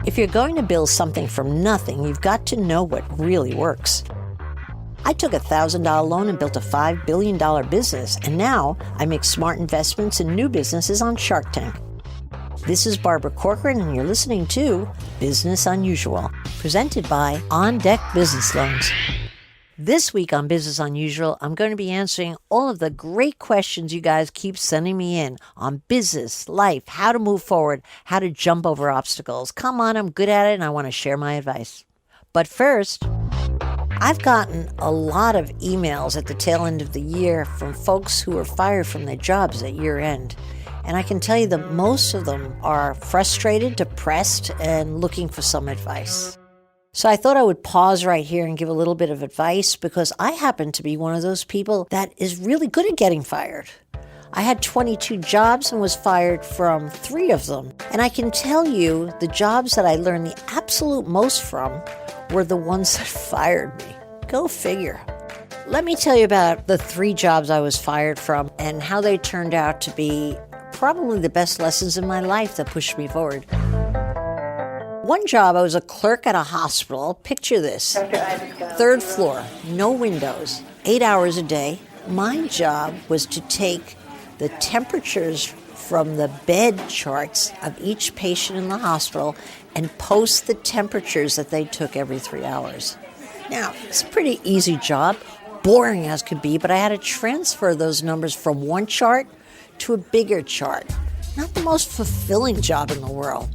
If you're going to build something from nothing, you've got to know what really works. I took a $1,000 loan and built a $5 billion business, and now I make smart investments in new businesses on Shark Tank. This is Barbara Corcoran, and you're listening to Business Unusual, presented by On Deck Business Loans. This week on Business Unusual, I'm going to be answering all of the great questions you guys keep sending me in on business, life, how to move forward, how to jump over obstacles. Come on, I'm good at it, and I want to share my advice. But first, I've gotten a lot of emails at the tail end of the year from folks who were fired from their jobs at year end. And I can tell you that most of them are frustrated, depressed, and looking for some advice. So I thought I would pause right here and give a little bit of advice because I happen to be one of those people that is really good at getting fired. I had 22 jobs and was fired from 3 of them. And I can tell you the jobs that I learned the absolute most from were the ones that fired me. Go figure. Let me tell you about the 3 jobs I was fired from and how they turned out to be probably the best lessons in my life that pushed me forward. One job, I was a clerk at a hospital. Picture this. 3rd floor, no windows, 8 hours a day. My job was to take the temperatures from the bed charts of each patient in the hospital and post the temperatures that they took every 3 hours. Now, it's a pretty easy job, boring as could be, but I had to transfer those numbers from one chart to a bigger chart. Not the most fulfilling job in the world,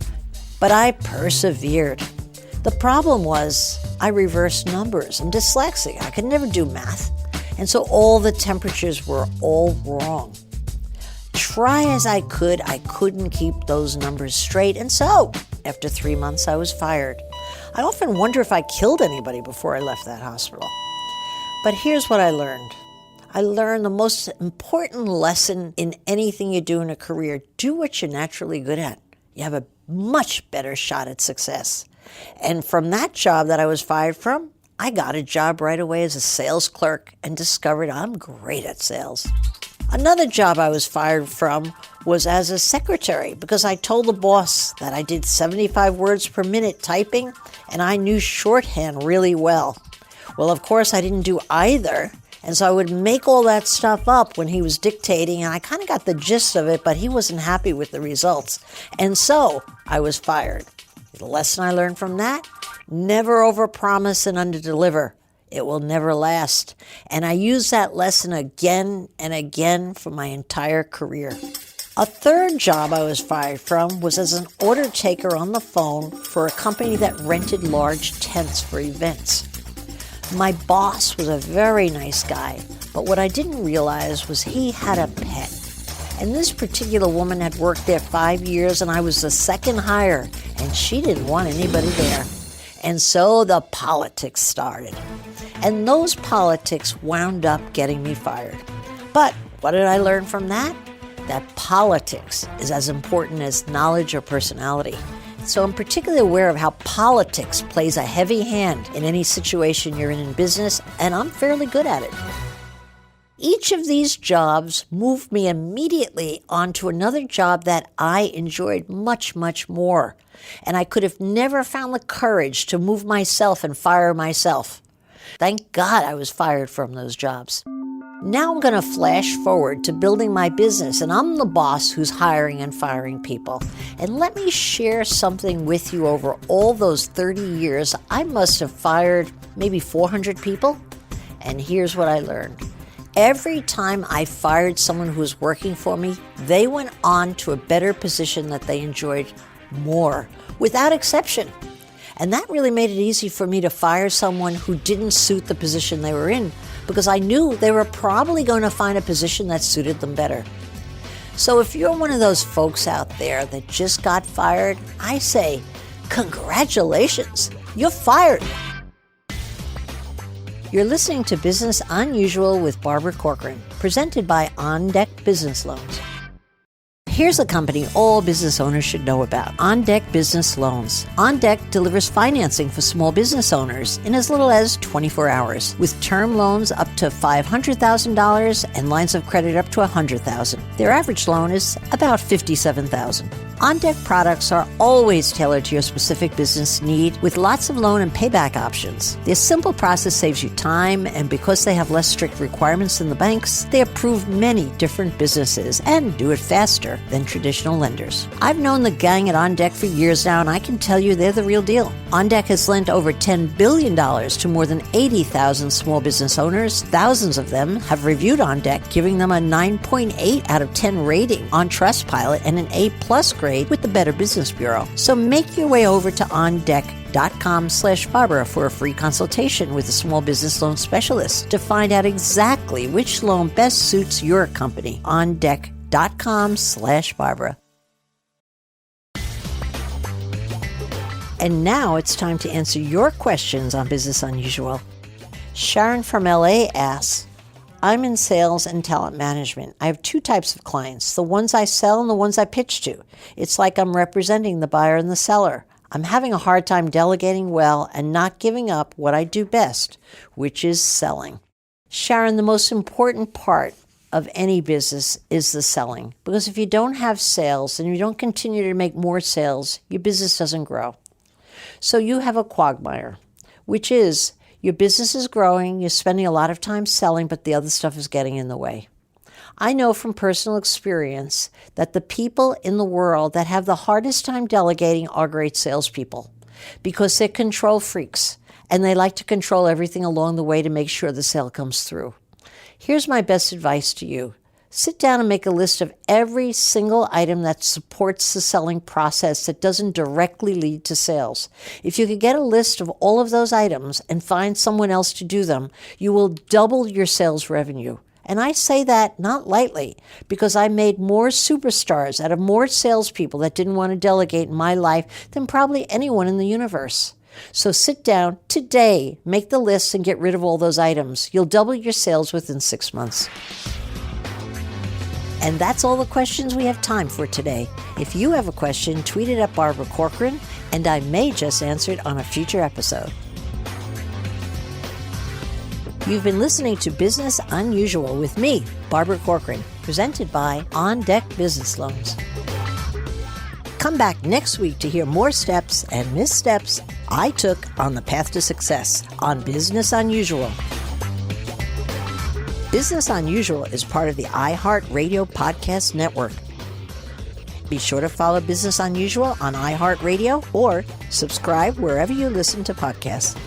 but I persevered. The problem was I reversed numbers. I'm dyslexic. I could never do math. And so all the temperatures were all wrong. Try as I couldn't keep those numbers straight. And so, after 3 months, I was fired. I often wonder if I killed anybody before I left that hospital. But here's what I learned. I learned the most important lesson in anything you do in a career. Do what you're naturally good at. You have a much better shot at success. And from that job that I was fired from, I got a job right away as a sales clerk and discovered I'm great at sales. Another job I was fired from was as a secretary because I told the boss that I did 75 words per minute typing and I knew shorthand really well. Well, of course, I didn't do either. And so I would make all that stuff up when he was dictating, and I kind of got the gist of it, but he wasn't happy with the results. And so I was fired. The lesson I learned from that, never overpromise and underdeliver. It will never last. And I used that lesson again and again for my entire career. A 3rd job I was fired from was as an order taker on the phone for a company that rented large tents for events. My boss was a very nice guy, but what I didn't realize was he had a pet. And this particular woman had worked there 5 years, and I was the second hire, and she didn't want anybody there. And so the politics started. And those politics wound up getting me fired. But what did I learn from that? That politics is as important as knowledge or personality. So I'm particularly aware of how politics plays a heavy hand in any situation you're in business, and I'm fairly good at it. Each of these jobs moved me immediately onto another job that I enjoyed much, much more. And I could have never found the courage to move myself and fire myself. Thank God I was fired from those jobs. Now I'm going to flash forward to building my business, and I'm the boss who's hiring and firing people. And let me share something with you. Over all those 30 years, I must have fired maybe 400 people. And here's what I learned. Every time I fired someone who was working for me, they went on to a better position that they enjoyed more, without exception. And that really made it easy for me to fire someone who didn't suit the position they were in, because I knew they were probably going to find a position that suited them better. So if you're one of those folks out there that just got fired, I say, congratulations, you're fired. You're listening to Business Unusual with Barbara Corcoran, presented by On Deck Business Loans. Here's a company all business owners should know about: On Deck Business Loans. On Deck delivers financing for small business owners in as little as 24 hours, with term loans up to $500,000 and lines of credit up to $100,000. Their average loan is about $57,000. On Deck products are always tailored to your specific business need with lots of loan and payback options. Their simple process saves you time, and because they have less strict requirements than the banks, they approve many different businesses and do it faster than traditional lenders. I've known the gang at On Deck for years now, and I can tell you they're the real deal. On Deck has lent over $10 billion to more than 80,000 small business owners. Thousands of them have reviewed On Deck, giving them a 9.8 out of 10 rating on Trustpilot and an A+ grade with the Better Business Bureau. So make your way over to ondeck.com/Barbara for a free consultation with a small business loan specialist to find out exactly which loan best suits your company. ondeck.com/Barbara. And now it's time to answer your questions on Business Unusual. Sharon from LA asks, I'm in sales and talent management. I have two types of clients, the ones I sell and the ones I pitch to. It's like I'm representing the buyer and the seller. I'm having a hard time delegating well and not giving up what I do best, which is selling. Sharon, the most important part of any business is the selling, because if you don't have sales and you don't continue to make more sales, your business doesn't grow. So you have a quagmire, which is your business is growing, you're spending a lot of time selling, but the other stuff is getting in the way. I know from personal experience that the people in the world that have the hardest time delegating are great salespeople because they're control freaks and they like to control everything along the way to make sure the sale comes through. Here's my best advice to you. Sit down and make a list of every single item that supports the selling process that doesn't directly lead to sales. If you could get a list of all of those items and find someone else to do them, you will double your sales revenue. And I say that not lightly, because I made more superstars out of more salespeople that didn't want to delegate in my life than probably anyone in the universe. So sit down today, make the list, and get rid of all those items. You'll double your sales within 6 months. And that's all the questions we have time for today. If you have a question, tweet it at Barbara Corcoran, and I may just answer it on a future episode. You've been listening to Business Unusual with me, Barbara Corcoran, presented by On Deck Business Loans. Come back next week to hear more steps and missteps I took on the path to success on Business Unusual. Business Unusual is part of the iHeartRadio Podcast Network. Be sure to follow Business Unusual on iHeartRadio or subscribe wherever you listen to podcasts.